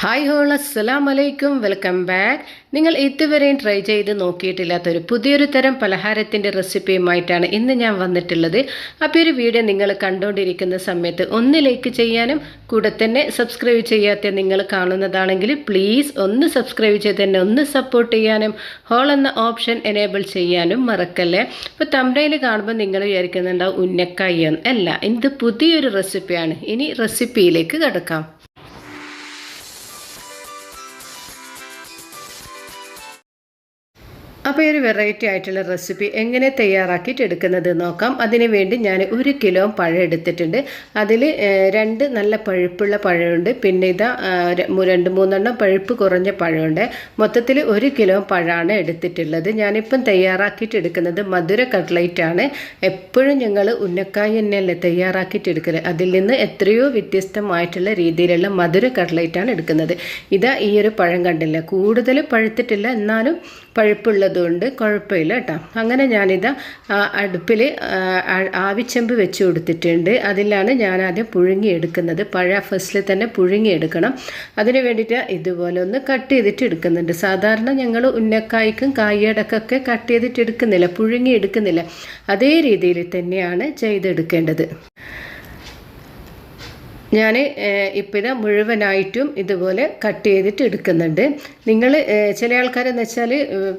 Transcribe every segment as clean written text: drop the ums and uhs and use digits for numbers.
Hi whole അസ്സലാമു അലൈക്കും, welcome back. നിങ്ങൾ ഇതുവരെയും ട്രൈ ചെയ്ത് നോക്കിയിട്ടില്ലാത്തൊരു പുതിയൊരു തരം പലഹാരത്തിൻ്റെ റെസിപ്പിയുമായിട്ടാണ് ഇന്ന് ഞാൻ വന്നിട്ടുള്ളത്. അപ്പോൾ ഒരു വീഡിയോ നിങ്ങൾ കണ്ടുകൊണ്ടിരിക്കുന്ന സമയത്ത് ഒന്ന് ലൈക്ക് ചെയ്യാനും കൂടെ തന്നെ സബ്സ്ക്രൈബ് ചെയ്യാത്ത നിങ്ങൾ കാണുന്നതാണെങ്കിൽ പ്ലീസ് ഒന്ന് സബ്സ്ക്രൈബ് ചെയ്ത് തന്നെ ഒന്ന് സപ്പോർട്ട് ചെയ്യാനും ഹോൾ എന്ന ഓപ്ഷൻ എനേബിൾ ചെയ്യാനും മറക്കല്ലേ. ഇപ്പോൾ തംബ്നെയിൽ കാണുമ്പോൾ നിങ്ങൾ വിചാരിക്കുന്നുണ്ടാവും ഉന്നക്കായി എന്ന്. അല്ല, ഇത് പുതിയൊരു റെസിപ്പിയാണ്. ഇനി റെസിപ്പിയിലേക്ക് കിടക്കാം. അപ്പോൾ ഈ ഒരു വെറൈറ്റി ആയിട്ടുള്ള റെസിപ്പി എങ്ങനെ തയ്യാറാക്കിയിട്ട് എടുക്കുന്നത് നോക്കാം. അതിന് വേണ്ടി ഞാൻ 1 കിലോ പഴം എടുത്തിട്ടുണ്ട്. അതിൽ 2 നല്ല പഴുപ്പുള്ള പഴമുണ്ട്, പിന്നെ ഇതാ 2-3 പഴുപ്പ് കുറഞ്ഞ പഴമുണ്ട്. മൊത്തത്തിൽ 1 കിലോ പഴമാണ് എടുത്തിട്ടുള്ളത്. ഞാനിപ്പം തയ്യാറാക്കിയിട്ട് എടുക്കുന്നത് മധുര കട്ട്ലൈറ്റ് ആണ്. എപ്പോഴും ഞങ്ങൾ ഉന്നക്കായി തന്നെയല്ലേ തയ്യാറാക്കിയിട്ട് എടുക്കല്, അതിൽ നിന്ന് എത്രയോ വ്യത്യസ്തമായിട്ടുള്ള രീതിയിലുള്ള മധുര കട്ട്ലൈറ്റാണ് എടുക്കുന്നത്. ഇതാ ഈ ഒരു പഴം കണ്ടില്ല, കൂടുതൽ പഴുത്തിട്ടില്ല, എന്നാലും പഴുപ്പുള്ളതുകൊണ്ട് കുഴപ്പമില്ല കേട്ടോ. അങ്ങനെ ഞാനിതാ അടുപ്പിൽ ആവിച്ചെമ്പ് വെച്ച് കൊടുത്തിട്ടുണ്ട്. അതിലാണ് ഞാൻ ആദ്യം പുഴുങ്ങിയെടുക്കുന്നത്. പഴം ഫസ്റ്റിൽ തന്നെ പുഴുങ്ങിയെടുക്കണം. അതിന് വേണ്ടിയിട്ട് ഇതുപോലെ ഒന്ന് കട്ട് ചെയ്തിട്ട് എടുക്കുന്നുണ്ട്. സാധാരണ ഞങ്ങൾ ഉന്നക്കായ്ക്കും കായടക്കൊക്കെ കട്ട് ചെയ്തിട്ട് എടുക്കുന്നില്ല, പുഴുങ്ങി എടുക്കുന്നില്ല. അതേ രീതിയിൽ തന്നെയാണ് ചെയ്തെടുക്കേണ്ടത്. ഞാൻ ഇപ്പോൾ ഇതാ മുഴുവനായിട്ടും ഇതുപോലെ കട്ട് ചെയ്തിട്ട് എടുക്കുന്നുണ്ട്. നിങ്ങൾ ചില ആൾക്കാരെന്ന് വെച്ചാൽ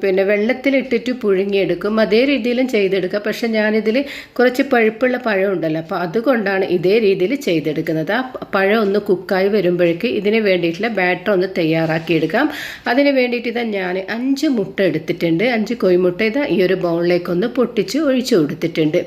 പിന്നെ വെള്ളത്തിലിട്ടിട്ട് പുഴുങ്ങിയെടുക്കും, അതേ രീതിയിലും ചെയ്തെടുക്കുക. പക്ഷെ ഞാനിതിൽ കുറച്ച് പഴുപ്പുള്ള പഴം ഉണ്ടല്ലോ, അപ്പോൾ അതുകൊണ്ടാണ് ഇതേ രീതിയിൽ ചെയ്തെടുക്കുന്നത്. ആ പഴം ഒന്ന് കുക്കായി വരുമ്പോഴേക്ക് ഇതിന് വേണ്ടിയിട്ടുള്ള ബാറ്റർ ഒന്ന് തയ്യാറാക്കിയെടുക്കാം. അതിന് വേണ്ടിയിട്ട് ഇതാ ഞാൻ 5 മുട്ട എടുത്തിട്ടുണ്ട്. 5 കോഴിമുട്ട ഇതാ ഈ ഒരു ബൗളിലേക്കൊന്ന് പൊട്ടിച്ച് ഒഴിച്ചു കൊടുത്തിട്ടുണ്ട്.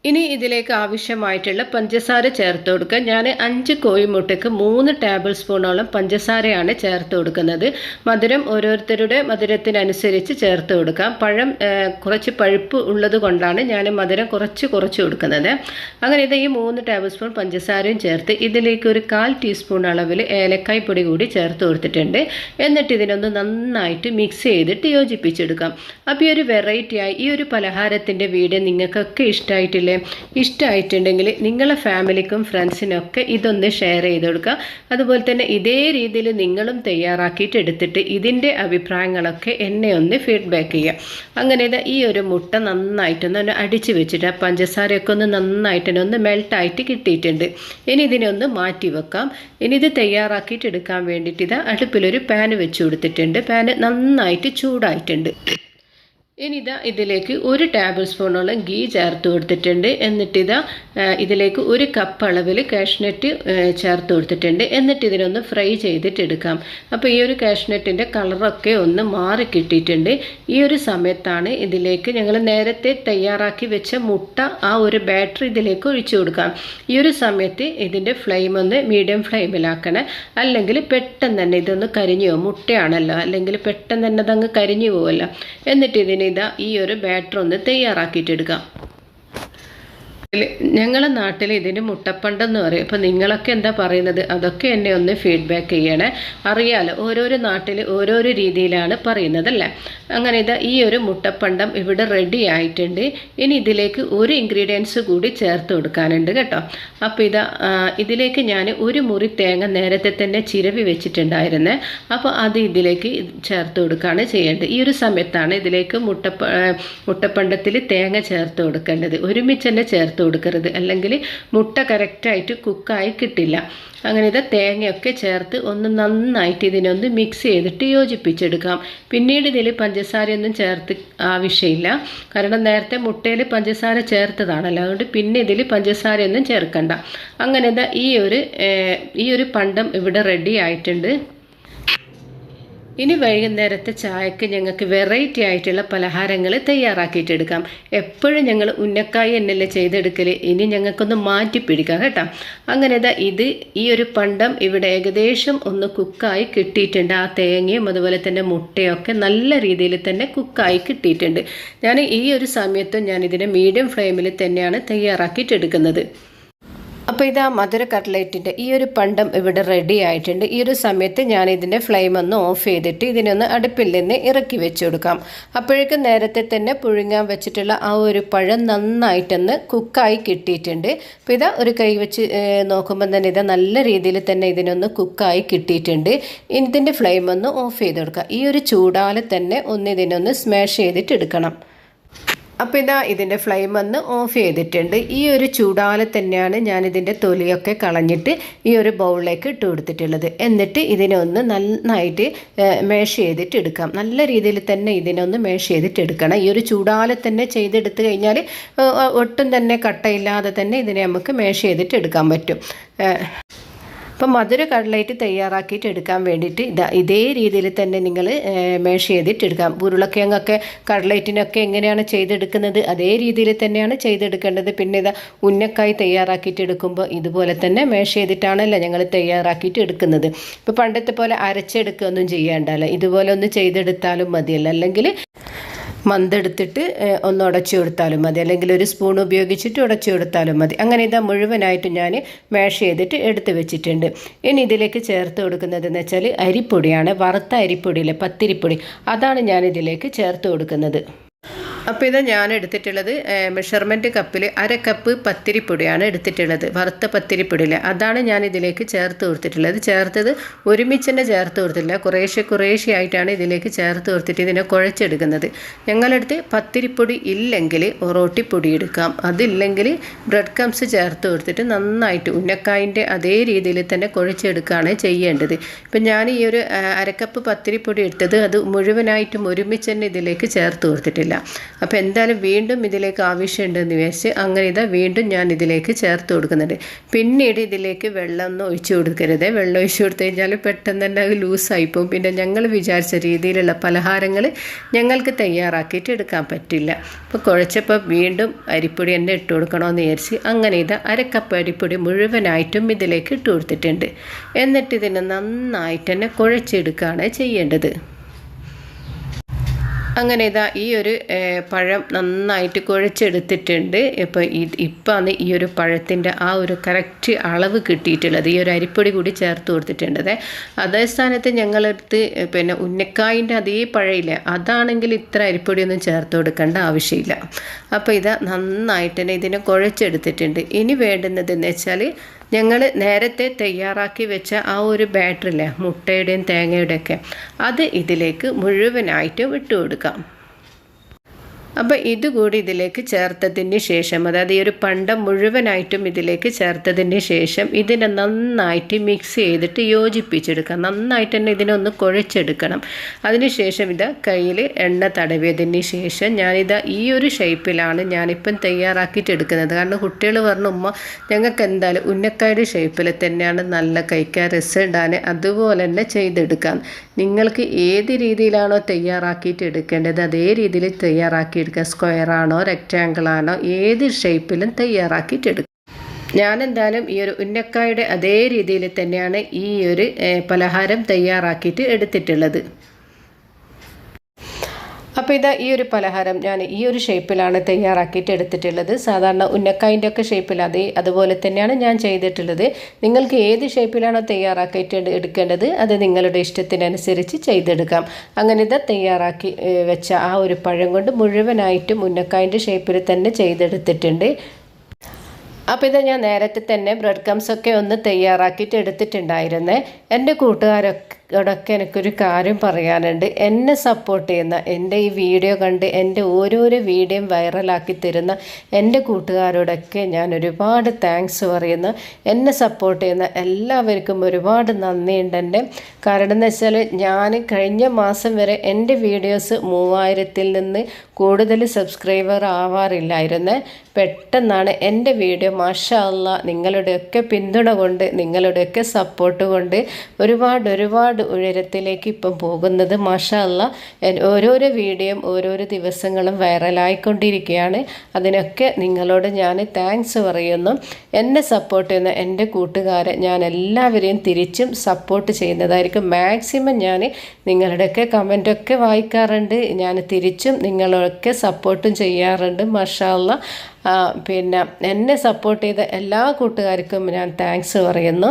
ഇനി ഇതിലേക്ക് ആവശ്യമായിട്ടുള്ള പഞ്ചസാര ചേർത്ത് കൊടുക്കുക. ഞാൻ 5 കോഴിമുട്ടയ്ക്ക് 3 ടേബിൾ സ്പൂണോളം പഞ്ചസാരയാണ് ചേർത്ത് കൊടുക്കുന്നത്. മധുരം ഓരോരുത്തരുടെ മധുരത്തിനനുസരിച്ച് ചേർത്ത് കൊടുക്കാം. പഴം കുറച്ച് പഴുപ്പ് ഉള്ളത് കൊണ്ടാണ് ഞാൻ മധുരം കുറച്ച് കൊടുക്കുന്നത്. അങ്ങനെ ഇത് ഈ 3 ടേബിൾ സ്പൂൺ പഞ്ചസാരയും ചേർത്ത് ഇതിലേക്ക് ഒരു 1/4 ടീസ്പൂൺ അളവിൽ ഏലക്കായ് പൊടി കൂടി ചേർത്ത് കൊടുത്തിട്ടുണ്ട്. എന്നിട്ട് ഇതിനൊന്ന് നന്നായിട്ട് മിക്സ് ചെയ്തിട്ട് യോജിപ്പിച്ചെടുക്കാം. അപ്പോൾ ഈ ഒരു വെറൈറ്റിയായി ഈ ഒരു പലഹാരത്തിൻ്റെ വീഡിയോ നിങ്ങൾക്കൊക്കെ ഇഷ്ടമായിട്ടുണ്ടെങ്കിൽ നിങ്ങളെ ഫാമിലിക്കും ഫ്രണ്ട്സിനൊക്കെ ഇതൊന്ന് ഷെയർ ചെയ്ത് കൊടുക്കുക. അതുപോലെ തന്നെ ഇതേ രീതിയിൽ നിങ്ങളും തയ്യാറാക്കിയിട്ട് എടുത്തിട്ട് ഇതിൻ്റെ അഭിപ്രായങ്ങളൊക്കെ എന്നെ ഒന്ന് ഫീഡ്ബാക്ക് ചെയ്യുക. അങ്ങനെ ഈ ഒരു മുട്ട നന്നായിട്ടൊന്ന് അടിച്ച് വെച്ചിട്ട് ആ പഞ്ചസാരയൊക്കെ ഒന്ന് നന്നായിട്ടൊന്ന് മെൽട്ടായിട്ട് കിട്ടിയിട്ടുണ്ട്. ഇനി ഇതിനെ ഒന്ന് മാറ്റി വെക്കാം. ഇനി ഇത് തയ്യാറാക്കിയിട്ട് എടുക്കാൻ വേണ്ടിയിട്ട് ഇതാ അടുപ്പിലൊരു പാൻ വെച്ച് കൊടുത്തിട്ടുണ്ട്. പാന് നന്നായിട്ട് ചൂടായിട്ടുണ്ട്. ഇനി ഇതിലേക്ക് 1 ടേബിൾ സ്പൂണോളം ഗീ ചേർത്ത് കൊടുത്തിട്ടുണ്ട്. എന്നിട്ടിതാ ഇതിലേക്ക് 1 കപ്പ് അളവിൽ കാഷ്നട്ട് ചേർത്ത് കൊടുത്തിട്ടുണ്ട്. എന്നിട്ട് ഇതിനൊന്ന് ഫ്രൈ ചെയ്തിട്ടെടുക്കാം. അപ്പോൾ ഈ ഒരു കാഷ്നട്ടിൻ്റെ കളറൊക്കെ ഒന്ന് മാറി കിട്ടിയിട്ടുണ്ട്. ഈ ഒരു സമയത്താണ് ഇതിലേക്ക് ഞങ്ങൾ നേരത്തെ തയ്യാറാക്കി വെച്ച മുട്ട ആ ഒരു ബാറ്റർ ഇതിലേക്ക് ഒഴിച്ചു കൊടുക്കാം. ഈ ഒരു സമയത്ത് ഇതിൻ്റെ ഫ്ലെയിം ഒന്ന് മീഡിയം ഫ്ലെയിമിലാക്കണം, അല്ലെങ്കിൽ പെട്ടെന്ന് തന്നെ ഇതൊന്ന് കരിഞ്ഞു പോകും. മുട്ടയാണല്ലോ, അല്ലെങ്കിൽ പെട്ടെന്ന് തന്നെ അതങ്ങ് കരിഞ്ഞു പോകുമല്ലോ. എന്നിട്ട് ഇതിന് ഈ ഒരു ബാറ്റർ ഒന്ന് തയ്യാറാക്കിയിട്ടെടുക്കാം. ഞങ്ങളുടെ നാട്ടിൽ ഇതിന് മുട്ടപ്പണ്ടെന്ന് പറയും. അപ്പോൾ നിങ്ങളൊക്കെ എന്താ പറയുന്നത്, അതൊക്കെ എന്നെ ഒന്ന് ഫീഡ്ബാക്ക് ചെയ്യണേ. അറിയാലോ, ഓരോരോ നാട്ടിൽ ഓരോരോ രീതിയിലാണ് പറയുന്നതല്ലേ. അങ്ങനെ ഈ ഒരു മുട്ടപ്പണ്ടം ഇവിടെ റെഡി ആയിട്ടുണ്ട്. ഇനി ഇതിലേക്ക് 1 ഇൻഗ്രീഡിയൻസ് കൂടി ചേർത്ത് കൊടുക്കാനുണ്ട് കേട്ടോ. അപ്പോൾ ഇതിലേക്ക് ഞാൻ 1 മുറി തേങ്ങ നേരത്തെ തന്നെ ചിരവി വെച്ചിട്ടുണ്ടായിരുന്നേ. അപ്പോൾ അത് ഇതിലേക്ക് ചേർത്ത് കൊടുക്കുകയാണ് ചെയ്യേണ്ടത്. ഈ ഒരു സമയത്താണ് ഇതിലേക്ക് മുട്ടപ്പണ്ടത്തിൽ തേങ്ങ ചേർത്ത് കൊടുക്കേണ്ടത്. ഒരുമിച്ച് തന്നെ ചേർത്ത് കൊടുക്കരുത്, അല്ലെങ്കിൽ മുട്ട കറക്റ്റായിട്ട് കുക്കായി കിട്ടില്ല. അങ്ങനെ തേങ്ങയൊക്കെ ചേർത്ത് ഒന്ന് നന്നായിട്ട് ഇതിനൊന്ന് മിക്സ് ചെയ്തിട്ട് യോജിപ്പിച്ചെടുക്കാം. പിന്നീട് ഇതിൽ പഞ്ചസാരയൊന്നും ചേർത്ത് ആവശ്യമില്ല, കാരണം നേരത്തെ മുട്ടയിൽ പഞ്ചസാര ചേർത്തതാണല്ലോ. അതുകൊണ്ട് പിന്നെ ഇതിൽ പഞ്ചസാരയൊന്നും ചേർക്കണ്ട. അങ്ങനെ ഈ ഒരു പണ്ടം ഇവിടെ റെഡി ആയിട്ടുണ്ട്. ഇനി വൈകുന്നേരത്തെ ചായക്ക് ഞങ്ങൾക്ക് വെറൈറ്റി ആയിട്ടുള്ള പലഹാരങ്ങൾ തയ്യാറാക്കിയിട്ടെടുക്കാം. എപ്പോഴും ഞങ്ങൾ ഉന്നക്കായി എന്നല്ലേ ചെയ്തെടുക്കൽ, ഇനി ഞങ്ങൾക്കൊന്ന് മാറ്റിപ്പിടിക്കാം കേട്ടോ. അങ്ങനെ ഈ ഒരു പണ്ടം ഇവിടെ ഏകദേശം ഒന്ന് കുക്കായി കിട്ടിയിട്ടുണ്ട്. ആ തേങ്ങയും അതുപോലെ തന്നെ മുട്ടയൊക്കെ നല്ല രീതിയിൽ തന്നെ കുക്കായി കിട്ടിയിട്ടുണ്ട്. ഞാൻ ഈ ഒരു സമയത്തും ഞാൻ ഇതിനെ മീഡിയം ഫ്ലെയിമിൽ തന്നെയാണ് തയ്യാറാക്കിയിട്ടെടുക്കുന്നത്. അപ്പോൾ ഇതാ മധുര കട്ട്ലേറ്റിൻ്റെ ഈ ഒരു പണ്ടം ഇവിടെ റെഡി ആയിട്ടുണ്ട്. ഈ ഒരു സമയത്ത് ഞാൻ ഇതിൻ്റെ ഫ്ലെയിം ഒന്ന് ഓഫ് ചെയ്തിട്ട് ഇതിനൊന്ന് അടുപ്പിൽ നിന്ന് ഇറക്കി വെച്ച് കൊടുക്കാം. അപ്പോഴേക്കും നേരത്തെ തന്നെ പുഴുങ്ങാൻ വെച്ചിട്ടുള്ള ആ ഒരു പഴം നന്നായിട്ടൊന്ന് കുക്കായി കിട്ടിയിട്ടുണ്ട്. അപ്പോൾ ഇതാ ഒരു കൈ വെച്ച് നോക്കുമ്പോൾ തന്നെ ഇതാ നല്ല രീതിയിൽ തന്നെ ഇതിനൊന്ന് കുക്കായി കിട്ടിയിട്ടുണ്ട്. ഇതിൻ്റെ ഫ്ലെയിം ഒന്ന് ഓഫ് ചെയ്ത് കൊടുക്കുക. ഈ ഒരു ചൂടാലെ തന്നെ ഒന്ന് ഇതിനൊന്ന് സ്മാഷ് ചെയ്തിട്ട് എടുക്കണം. അപ്പോൾ ഇതാ ഇതിൻ്റെ ഫ്ലെയിം ഒന്ന് ഓഫ് ചെയ്തിട്ടുണ്ട്. ഈ ഒരു ചൂടാലെ തന്നെയാണ് ഞാനിതിൻ്റെ തൊലിയൊക്കെ കളഞ്ഞിട്ട് ഈ ഒരു ബൗളിലേക്ക് ഇട്ട് കൊടുത്തിട്ടുള്ളത്. എന്നിട്ട് ഇതിനൊന്ന് നന്നായിട്ട് മേഷ് ചെയ്തിട്ട് എടുക്കാം. നല്ല രീതിയിൽ തന്നെ ഇതിനൊന്ന് മേഷ് ചെയ്തിട്ട് എടുക്കണം. ഈ ഒരു ചൂടാലെ തന്നെ ചെയ്തെടുത്ത് കഴിഞ്ഞാൽ ഒട്ടും തന്നെ കട്ടയില്ലാതെ തന്നെ ഇതിനെ നമുക്ക് മേഷ് ചെയ്തിട്ട് എടുക്കാൻ പറ്റും. അപ്പം മധുര കട്ട്ലേറ്റ് തയ്യാറാക്കിയിട്ട് എടുക്കാൻ വേണ്ടിയിട്ട് ഇതേ രീതിയിൽ തന്നെ നിങ്ങൾ മേഷ് ചെയ്തിട്ട് എടുക്കാം. ഉരുളക്കിഴങ്ങൊക്കെ കട്ട്ലേറ്റിനൊക്കെ എങ്ങനെയാണ് ചെയ്തെടുക്കുന്നത് അതേ രീതിയിൽ തന്നെയാണ് ചെയ്തെടുക്കേണ്ടത്. പിന്നെ ഉന്നക്കായി തയ്യാറാക്കിയിട്ട് എടുക്കുമ്പോൾ ഇതുപോലെ തന്നെ മേഷ് ചെയ്തിട്ടാണല്ലോ ഞങ്ങൾ തയ്യാറാക്കിയിട്ട് എടുക്കുന്നത്. ഇപ്പോൾ പണ്ടത്തെ പോലെ അരച്ചെടുക്കുകയൊന്നും ചെയ്യേണ്ടല്ലോ, ഇതുപോലെ ഒന്ന് ചെയ്തെടുത്താലും മതിയല്ലോ. അല്ലെങ്കിൽ മന്തെടുത്തിട്ട് ഒന്ന് ഉടച്ചു കൊടുത്താലും മതി, അല്ലെങ്കിൽ ഒരു സ്പൂൺ ഉപയോഗിച്ചിട്ട് ഉടച്ചു കൊടുത്താലും മതി. അങ്ങനെ മുഴുവനായിട്ട് ഞാൻ മാഷ് ചെയ്തിട്ട് എടുത്ത് വെച്ചിട്ടുണ്ട്. ഇനി ഇതിലേക്ക് ചേർത്ത് കൊടുക്കുന്നതെന്ന് വെച്ചാൽ അരിപ്പൊടിയാണ്. വറുത്ത അരിപ്പൊടിയില്ലേ, പത്തിരിപ്പൊടി, അതാണ് ഞാൻ ഇതിലേക്ക് ചേർത്ത് കൊടുക്കുന്നത്. അപ്പോൾ ഞാൻ എടുത്തിട്ടുള്ളത് മെഷർമെൻറ്റ് കപ്പിൽ 1/2 കപ്പ് പത്തിരിപ്പൊടിയാണ് എടുത്തിട്ടുള്ളത്. വറുത്ത പത്തിരിപ്പൊടിയില്ലേ, അതാണ് ഞാൻ ഇതിലേക്ക് ചേർത്ത് കൊടുത്തിട്ടുള്ളത്. ചേർത്തത് ഒരുമിച്ച് തന്നെ ചേർത്ത് കൊടുത്തില്ല, കുറേശ്ശെ ആയിട്ടാണ് ഇതിലേക്ക് ചേർത്ത് കൊടുത്തിട്ട് ഇതിനെ കുഴച്ചെടുക്കുന്നത്. ഞങ്ങളടുത്ത് പത്തിരിപ്പൊടി ഇല്ലെങ്കിൽ ഒറോട്ടിപ്പൊടി എടുക്കാം, അതില്ലെങ്കിൽ ബ്രെഡ് ക്രംസ് ചേർത്ത് കൊടുത്തിട്ട് നന്നായിട്ട് ഉന്നക്കായിൻ്റെ അതേ രീതിയിൽ തന്നെ കുഴച്ചെടുക്കുകയാണ് ചെയ്യേണ്ടത്. ഇപ്പം ഞാൻ ഈ ഒരു 1/2 കപ്പ് പത്തിരിപ്പൊടി എടുത്തത് അത് മുഴുവനായിട്ടും ഒരുമിച്ച് തന്നെ ഇതിലേക്ക് ചേർത്ത് കൊടുത്തിട്ടില്ല. അപ്പോൾ എന്തായാലും വീണ്ടും ഇതിലേക്ക് ആവശ്യമുണ്ടെന്ന് വിചാരിച്ച് അങ്ങനെ വീണ്ടും ഞാൻ ഇതിലേക്ക് ചേർത്ത് കൊടുക്കുന്നുണ്ട്. പിന്നീട് ഇതിലേക്ക് വെള്ളമൊന്നും ഒഴിച്ചു കൊടുക്കരുത്. വെള്ളം ഒഴിച്ചു കൊടുത്തു കഴിഞ്ഞാൽ പെട്ടെന്ന് തന്നെ അത് ലൂസായിപ്പോവും. പിന്നെ ഞങ്ങൾ വിചാരിച്ച രീതിയിലുള്ള പലഹാരങ്ങൾ ഞങ്ങൾക്ക് തയ്യാറാക്കിയിട്ട് എടുക്കാൻ പറ്റില്ല. അപ്പോൾ കുഴച്ചപ്പോൾ വീണ്ടും അരിപ്പൊടി തന്നെ ഇട്ട് കൊടുക്കണമെന്ന് വിചാരിച്ച് അങ്ങനെ 1/2 കപ്പ് അരിപ്പൊടി മുഴുവനായിട്ടും ഇതിലേക്ക് ഇട്ട് കൊടുത്തിട്ടുണ്ട്. എന്നിട്ട് ഇതിനെ നന്നായിട്ട് തന്നെ കുഴച്ചെടുക്കുകയാണ് ചെയ്യേണ്ടത്. അങ്ങനെ ഈ ഒരു പഴം നന്നായിട്ട് കുഴച്ചെടുത്തിട്ടുണ്ട്. ഇപ്പം ഈ ഒരു പഴത്തിൻ്റെ ആ ഒരു കറക്റ്റ് അളവ് കിട്ടിയിട്ടുള്ളത്. ഈ ഒരു അരിപ്പൊടി കൂടി ചേർത്ത് കൊടുത്തിട്ടുണ്ടത്. അതേ സ്ഥാനത്ത് ഞങ്ങളടുത്ത് പിന്നെ ഉന്നക്കായിൻ്റെ അതേ പഴയില്ല, അതാണെങ്കിൽ ഇത്ര അരിപ്പൊടിയൊന്നും ചേർത്ത് കൊടുക്കേണ്ട ആവശ്യമില്ല. അപ്പോൾ നന്നായിട്ട് തന്നെ ഇതിനെ കുഴച്ചെടുത്തിട്ടുണ്ട്. ഇനി വേണ്ടുന്നതെന്ന് വെച്ചാൽ ഞങ്ങൾ നേരത്തെ തയ്യാറാക്കി വെച്ച ആ ഒരു ബാറ്ററില്ലേ, മുട്ടയുടെയും തേങ്ങയുടെയൊക്കെ, അത് ഇതിലേക്ക് മുഴുവനായിട്ടും ഇട്ട് കൊടുക്കാം. അപ്പോൾ ഇതുകൂടി ഇതിലേക്ക് ചേർത്തതിന് ശേഷം, അതായത് ഈ ഒരു പണ്ടം മുഴുവനായിട്ടും ഇതിലേക്ക് ചേർത്തതിന് ശേഷം ഇതിനെ നന്നായിട്ട് മിക്സ് ചെയ്തിട്ട് യോജിപ്പിച്ചെടുക്കാം. നന്നായിട്ട് തന്നെ ഇതിനൊന്ന് കുഴച്ചെടുക്കണം. അതിനുശേഷം കയ്യിൽ എണ്ണ തടവിയതിന് ശേഷം ഈ ഒരു ഷേപ്പിലാണ് ഞാനിപ്പം തയ്യാറാക്കിയിട്ട് എടുക്കുന്നത്. കാരണം കുട്ടികൾ പറഞ്ഞു, ഉമ്മ ഞങ്ങൾക്ക് എന്തായാലും ഉന്നക്കായുടെ ഷേപ്പിൽ തന്നെയാണ് നല്ല കഴിക്കാൻ രസമുണ്ടാകാൻ, അതുപോലെ തന്നെ ചെയ്തെടുക്കാം. നിങ്ങൾക്ക് ഏത് രീതിയിലാണോ തയ്യാറാക്കിയിട്ട് എടുക്കേണ്ടത് അതേ രീതിയിൽ തയ്യാറാക്കി എടുക്കുക. സ്ക്വയറാണോ റെക്റ്റാങ്കിളാണോ ഏത് ഷേപ്പിലും തയ്യാറാക്കിയിട്ട് എടുക്കുക. ഞാനെന്തായാലും ഈ ഒരു ഉന്നക്കായുടെ അതേ രീതിയിൽ തന്നെയാണ് ഈ ഒരു പലഹാരം തയ്യാറാക്കിയിട്ട് എടുത്തിട്ടുള്ളത്. അപ്പോൾ ഈ ഒരു പലഹാരം ഞാൻ ഈ ഒരു ഷേപ്പിലാണ് തയ്യാറാക്കിയിട്ട് എടുത്തിട്ടുള്ളത്. സാധാരണ ഉന്നക്കായിൻ്റെ ഒക്കെ ഷേപ്പിൽ അതുപോലെ തന്നെയാണ് ഞാൻ ചെയ്തിട്ടുള്ളത്. നിങ്ങൾക്ക് ഏത് ഷേപ്പിലാണോ തയ്യാറാക്കിയിട്ട് എടുക്കേണ്ടത് അത് നിങ്ങളുടെ ഇഷ്ടത്തിനനുസരിച്ച് ചെയ്തെടുക്കാം. അങ്ങനെ തയ്യാറാക്കി വെച്ച ആ ഒരു പഴം കൊണ്ട് മുഴുവനായിട്ടും ഉന്നക്കായിൻ്റെ ഷേപ്പിൽ തന്നെ ചെയ്തെടുത്തിട്ടുണ്ട്. അപ്പോൾ ഞാൻ നേരത്തെ തന്നെ ബ്രെഡ് ക്രംസൊക്കെ ഒന്ന് തയ്യാറാക്കിയിട്ട് എടുത്തിട്ടുണ്ടായിരുന്നേ. എൻ്റെ കൂട്ടുകാരൊക്കെ എനിക്കൊരു കാര്യം പറയാനുണ്ട്. എന്നെ സപ്പോർട്ട് ചെയ്യുന്ന, എൻ്റെ ഈ വീഡിയോ കണ്ട് എൻ്റെ ഓരോരോ വീഡിയോയും വൈറലാക്കി തരുന്ന എൻ്റെ കൂട്ടുകാരോടൊക്കെ ഞാൻ ഒരുപാട് താങ്ക്സ് പറയുന്നു. എന്നെ സപ്പോർട്ട് ചെയ്യുന്ന എല്ലാവർക്കും ഒരുപാട് നന്ദിയുണ്ട് എൻ്റെ. കാരണം എന്ന് വെച്ചാൽ ഞാൻ കഴിഞ്ഞ മാസം വരെ എൻ്റെ വീഡിയോസ് 3000-ൽ നിന്ന് കൂടുതൽ സബ്സ്ക്രൈബർ ആവാറില്ലായിരുന്നേ. പെട്ടെന്നാണ് എൻ്റെ വീഡിയോ മാഷാ അല്ലാഹ് നിങ്ങളുടെയൊക്കെ പിന്തുണ കൊണ്ട് നിങ്ങളുടെയൊക്കെ സപ്പോർട്ട് കൊണ്ട് ഒരുപാട് ഉയരത്തിലേക്ക് ഇപ്പം പോകുന്നത്. മാഷാ അല്ലാ, ഓരോരോ വീഡിയോയും ഓരോരോ ദിവസങ്ങളും വൈറലായിക്കൊണ്ടിരിക്കുകയാണ്. അതിനൊക്കെ നിങ്ങളോട് ഞാൻ താങ്ക്സ് പറയുന്നു. എന്നെ സപ്പോർട്ട് ചെയ്യുന്ന എൻ്റെ കൂട്ടുകാരെ ഞാൻ എല്ലാവരെയും തിരിച്ചും സപ്പോർട്ട് ചെയ്യുന്നതായിരിക്കും. മാക്സിമം ഞാൻ നിങ്ങളുടെയൊക്കെ കമൻറ്റൊക്കെ വായിക്കാറുണ്ട്, ഞാൻ തിരിച്ചും നിങ്ങളൊക്കെ സപ്പോർട്ടും ചെയ്യാറുണ്ട്. മാഷാ അല്ലാ, പിന്നെ എന്നെ സപ്പോർട്ട് ചെയ്ത എല്ലാ കൂട്ടുകാർക്കും ഞാൻ താങ്ക്സ് പറയുന്നു.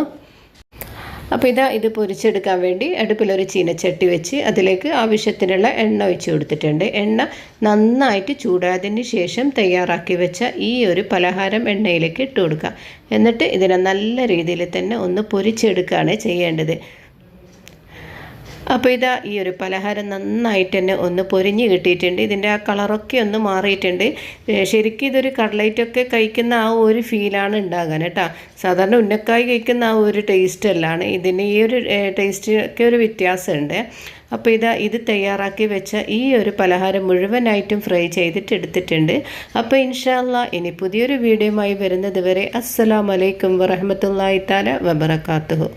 അപ്പോൾ ഇത് പൊരിച്ചെടുക്കാൻ വേണ്ടി അടുപ്പിലൊരു ചീനച്ചട്ടി വെച്ച് അതിലേക്ക് ആവശ്യത്തിനുള്ള എണ്ണ ഒഴിച്ച് കൊടുത്തിട്ടുണ്ട്. എണ്ണ നന്നായിട്ട് ചൂടായതിന് ശേഷം തയ്യാറാക്കി വെച്ച ഈ ഒരു പലഹാരം എണ്ണയിലേക്ക് ഇട്ട് കൊടുക്കുക. എന്നിട്ട് ഇതിനെ നല്ല രീതിയിൽ തന്നെ ഒന്ന് പൊരിച്ചെടുക്കുകയാണ് ചെയ്യേണ്ടത്. അപ്പോൾ ഈ ഒരു പലഹാരം നന്നായിട്ട് തന്നെ ഒന്ന് പൊരിഞ്ഞ് കിട്ടിയിട്ടുണ്ട്. ഇതിൻ്റെ ആ കളറൊക്കെ ഒന്ന് മാറിയിട്ടുണ്ട്. ശരിക്കും ഇതൊരു കട്ട്ലൈറ്റൊക്കെ കഴിക്കുന്ന ആ ഒരു ഫീലാണ് ഉണ്ടാകാൻ കേട്ടോ. സാധാരണ ഉന്നക്കായി കഴിക്കുന്ന ആ ഒരു ടേസ്റ്റ് അല്ലാണ് ഇതിന്, ഈ ഒരു ടേസ്റ്റൊക്കെ ഒരു വ്യത്യാസമുണ്ട്. അപ്പോൾ ഇത് തയ്യാറാക്കി വെച്ച ഈ ഒരു പലഹാരം മുഴുവനായിട്ടും ഫ്രൈ ചെയ്തിട്ട് എടുത്തിട്ടുണ്ട്. അപ്പോൾ ഇൻഷാ അല്ലാ ഇനി പുതിയൊരു വീഡിയോയുമായി വരുന്നത് വരെ അസ്സലാമു അലൈക്കും വറഹ്മത്തുള്ളാഹി തആല വബറകാതുഹു.